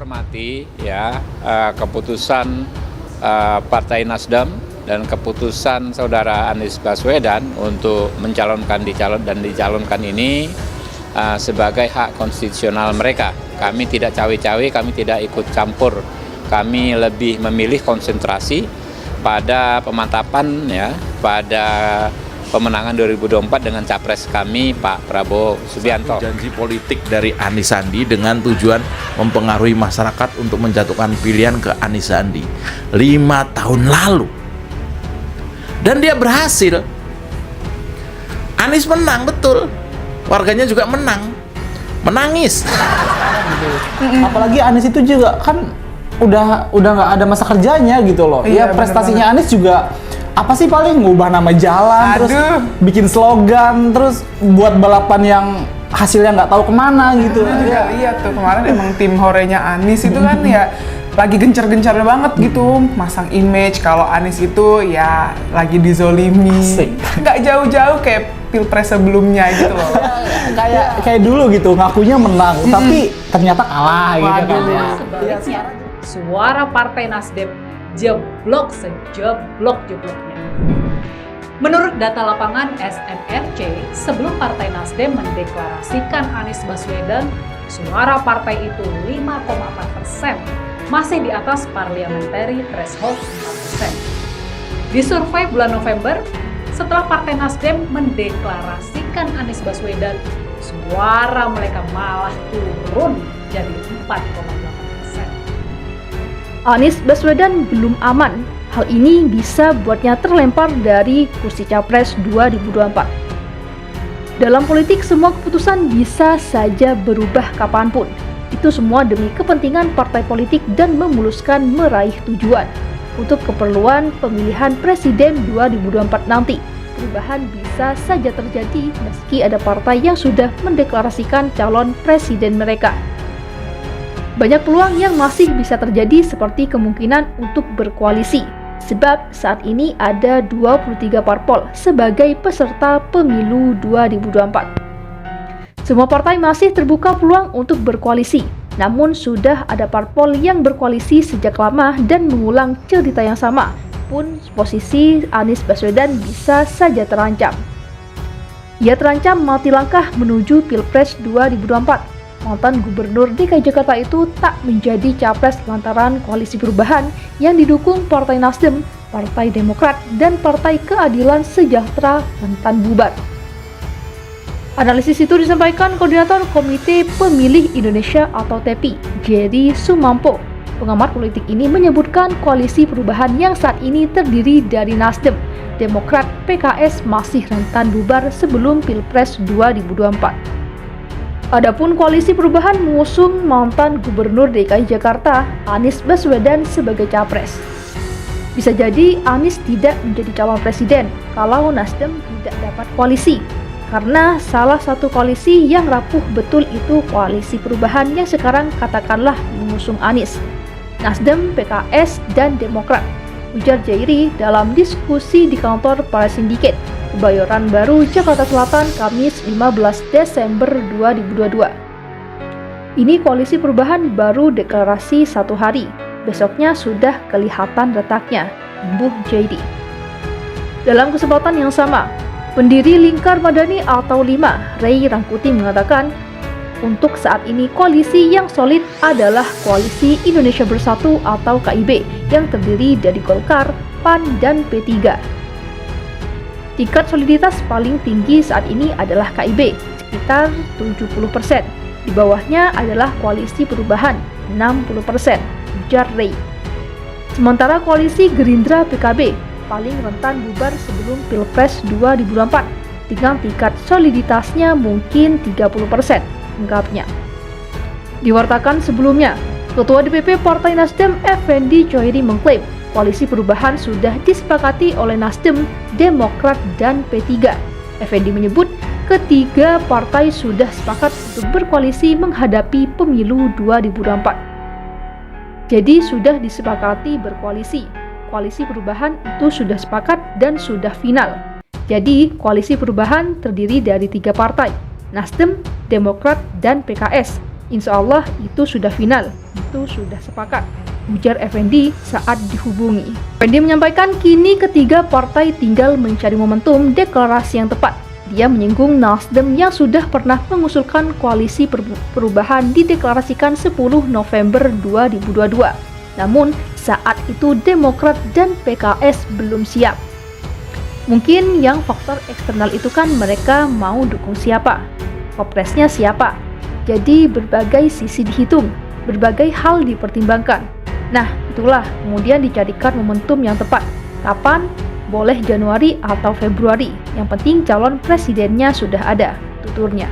hormati ya keputusan Partai Nasdem dan keputusan Saudara Anies Baswedan untuk dicalonkan ini sebagai hak konstitusional mereka. Kami tidak cawe-cawe, kami tidak ikut campur. Kami lebih memilih konsentrasi pada pemantapan pada pemenangan 2024 dengan capres kami Pak Prabowo Subianto. Janji politik dari Anies Sandi dengan tujuan mempengaruhi masyarakat untuk menjatuhkan pilihan ke Anies Sandi 5 tahun lalu. Dan dia berhasil. Anies menang, betul. Warganya juga menang. Menangis. Apalagi Anies itu juga kan udah nggak ada masa kerjanya gitu loh. Iya, prestasinya Anies juga apa sih, paling ngubah nama jalan, terus bikin slogan, terus buat balapan yang hasilnya nggak tahu kemana gitu. Lihat tuh kemarin emang tim horenya Anies itu kan ya lagi gencar-gencar banget gitu, masang image kalau Anies itu ya lagi dizolimi. Nggak jauh-jauh kayak pilpres sebelumnya gitu loh. kayak dulu gitu, ngakunya menang, tapi ternyata kalah gitu kan ya. Sebaliknya, suara Partai Nasdem jeblok sejeblok-jebloknya. Menurut data lapangan SMRC, sebelum Partai Nasdem mendeklarasikan Anies Baswedan, suara partai itu 5,4%, masih di atas parliamentary threshold 4%. Di survei bulan November, setelah Partai Nasdem mendeklarasikan Anies Baswedan, suara mereka malah turun jadi 4,8%. Anies Baswedan belum aman. Hal ini bisa buatnya terlempar dari kursi Capres 2024. Dalam politik, semua keputusan bisa saja berubah kapanpun. Itu semua demi kepentingan partai politik dan memuluskan meraih tujuan. Untuk keperluan pemilihan presiden 2024 nanti, perubahan bisa saja terjadi meski ada partai yang sudah mendeklarasikan calon presiden mereka. Banyak peluang yang masih bisa terjadi seperti kemungkinan untuk berkoalisi, sebab saat ini ada 23 parpol sebagai peserta pemilu 2024. Semua partai masih terbuka peluang untuk berkoalisi, namun sudah ada parpol yang berkoalisi sejak lama dan mengulang cerita yang sama, pun posisi Anies Baswedan bisa saja terancam. Ia terancam mati langkah menuju Pilpres 2024. Mantan Gubernur DKI Jakarta itu tak menjadi capres lantaran koalisi perubahan yang didukung Partai Nasdem, Partai Demokrat, dan Partai Keadilan Sejahtera rentan bubar. Analisis itu disampaikan Koordinator Komite Pemilih Indonesia atau TEPI, Jerry Sumampo. Pengamat politik ini menyebutkan koalisi perubahan yang saat ini terdiri dari Nasdem, Demokrat, PKS masih rentan bubar sebelum Pilpres 2024. Adapun koalisi perubahan mengusung mantan Gubernur DKI Jakarta, Anies Baswedan sebagai capres. Bisa jadi Anies tidak menjadi calon presiden kalau Nasdem tidak dapat koalisi, karena salah satu koalisi yang rapuh betul itu koalisi perubahan yang sekarang katakanlah mengusung Anies, Nasdem, PKS, dan Demokrat, ujar Jairi dalam diskusi di kantor para sindiket Kebayoran Baru, Jakarta Selatan, Kamis 15 Desember 2022. Ini koalisi perubahan baru deklarasi 1 hari, besoknya sudah kelihatan retaknya, imbuh JD. Dalam kesempatan yang sama, pendiri Lingkar Madani atau 5, Ray Rangkuti mengatakan, untuk saat ini koalisi yang solid adalah Koalisi Indonesia Bersatu atau KIB yang terdiri dari Golkar, PAN, dan P3. Tingkat soliditas paling tinggi saat ini adalah KIB, sekitar 70%. Di bawahnya adalah Koalisi Perubahan, 60%, ujar Ray. Sementara Koalisi Gerindra PKB paling rentan bubar sebelum Pilpres 2024, dengan tingkat soliditasnya mungkin 30%, ungkapnya. Diwartakan sebelumnya, Ketua DPP Partai Nasdem Effendi Choiri mengklaim koalisi perubahan sudah disepakati oleh Nasdem, Demokrat, dan P3. Effendi menyebut ketiga partai sudah sepakat untuk berkoalisi menghadapi pemilu 2024. Jadi sudah disepakati berkoalisi. Koalisi perubahan itu sudah sepakat dan sudah final. Jadi koalisi perubahan terdiri dari 3 partai, Nasdem, Demokrat, dan PKS. Insya Allah itu sudah final, itu sudah sepakat, ujar Effendi saat dihubungi. Effendi menyampaikan kini ketiga partai tinggal mencari momentum deklarasi yang tepat. Dia menyinggung Nasdem yang sudah pernah mengusulkan koalisi perubahan dideklarasikan 10 November 2022. Namun saat itu Demokrat dan PKS belum siap. Mungkin yang faktor eksternal itu kan mereka mau dukung siapa, Wapresnya siapa. Jadi berbagai sisi dihitung, berbagai hal dipertimbangkan. Nah, itulah kemudian dicarikan momentum yang tepat. Kapan? Boleh Januari atau Februari. Yang penting calon presidennya sudah ada, tuturnya.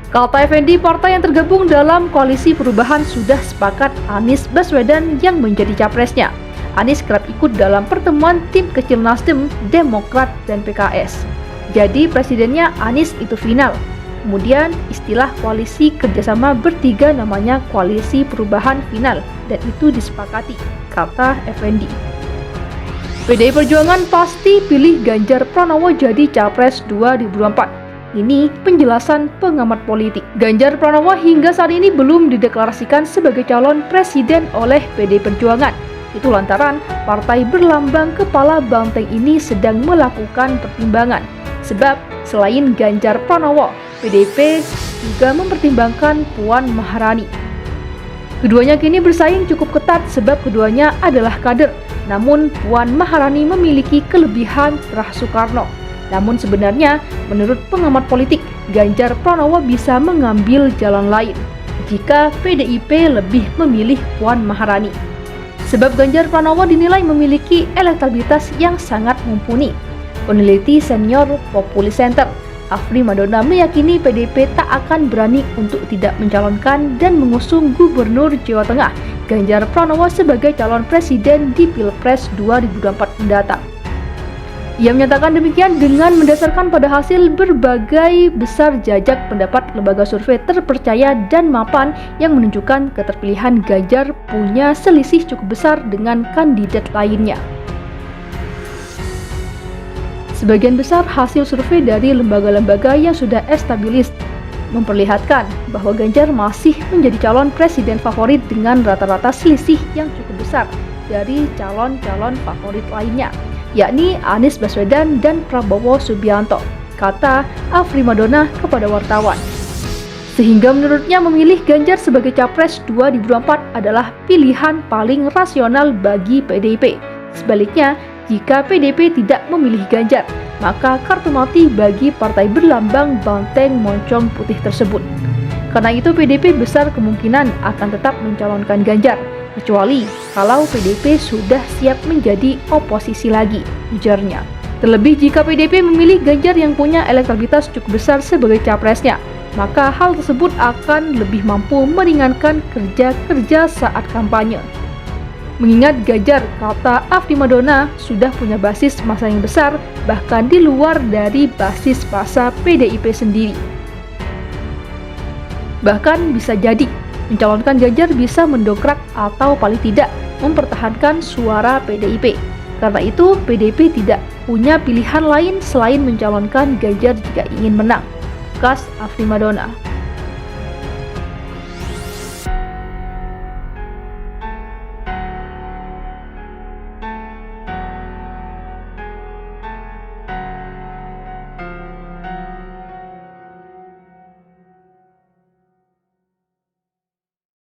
Kata Effendi, partai yang tergabung dalam koalisi perubahan sudah sepakat Anies Baswedan yang menjadi capresnya. Anies kerap ikut dalam pertemuan tim kecil Nasdem, Demokrat, dan PKS. Jadi presidennya Anies itu final. Kemudian istilah koalisi kerjasama bertiga namanya koalisi perubahan final dan itu disepakati, kata Effendi. PDI Perjuangan pasti pilih Ganjar Pranowo jadi Capres 2024. Ini penjelasan pengamat politik. Ganjar Pranowo hingga saat ini belum dideklarasikan sebagai calon presiden oleh PDI Perjuangan. Itu lantaran partai berlambang kepala banteng ini sedang melakukan pertimbangan. Sebab selain Ganjar Pranowo, PDIP juga mempertimbangkan Puan Maharani. Keduanya kini bersaing cukup ketat sebab keduanya adalah kader. Namun Puan Maharani memiliki kelebihan Terah Soekarno. Namun sebenarnya menurut pengamat politik, Ganjar Pranowo bisa mengambil jalan lain jika PDIP lebih memilih Puan Maharani. Sebab Ganjar Pranowo dinilai memiliki elektabilitas yang sangat mumpuni. Peneliti senior Populi Center Afri Madonna meyakini PDIP tak akan berani untuk tidak mencalonkan dan mengusung Gubernur Jawa Tengah Ganjar Pranowo sebagai calon presiden di Pilpres 2024 mendatang. Ia menyatakan demikian dengan mendasarkan pada hasil berbagai besar jajak pendapat lembaga survei terpercaya dan mapan yang menunjukkan keterpilihan Ganjar punya selisih cukup besar dengan kandidat lainnya. Sebagian besar hasil survei dari lembaga-lembaga yang sudah established memperlihatkan bahwa Ganjar masih menjadi calon presiden favorit dengan rata-rata selisih yang cukup besar dari calon-calon favorit lainnya, yakni Anies Baswedan dan Prabowo Subianto, kata Afri Madonna kepada wartawan. Sehingga menurutnya memilih Ganjar sebagai Capres 2024 adalah pilihan paling rasional bagi PDIP. Sebaliknya, jika PDIP tidak memilih Ganjar, maka kartu mati bagi partai berlambang banteng moncong putih tersebut. Karena itu PDIP besar kemungkinan akan tetap mencalonkan Ganjar, kecuali kalau PDIP sudah siap menjadi oposisi lagi, ujarnya. Terlebih jika PDIP memilih Ganjar yang punya elektabilitas cukup besar sebagai capresnya, maka hal tersebut akan lebih mampu meringankan kerja-kerja saat kampanye. Mengingat Ganjar, kata Afri Madonna, sudah punya basis massa yang besar, bahkan di luar dari basis massa PDIP sendiri. Bahkan bisa jadi, mencalonkan Ganjar bisa mendongkrak atau paling tidak mempertahankan suara PDIP. Karena itu, PDIP tidak punya pilihan lain selain mencalonkan Ganjar jika ingin menang. Kas Afri Madonna.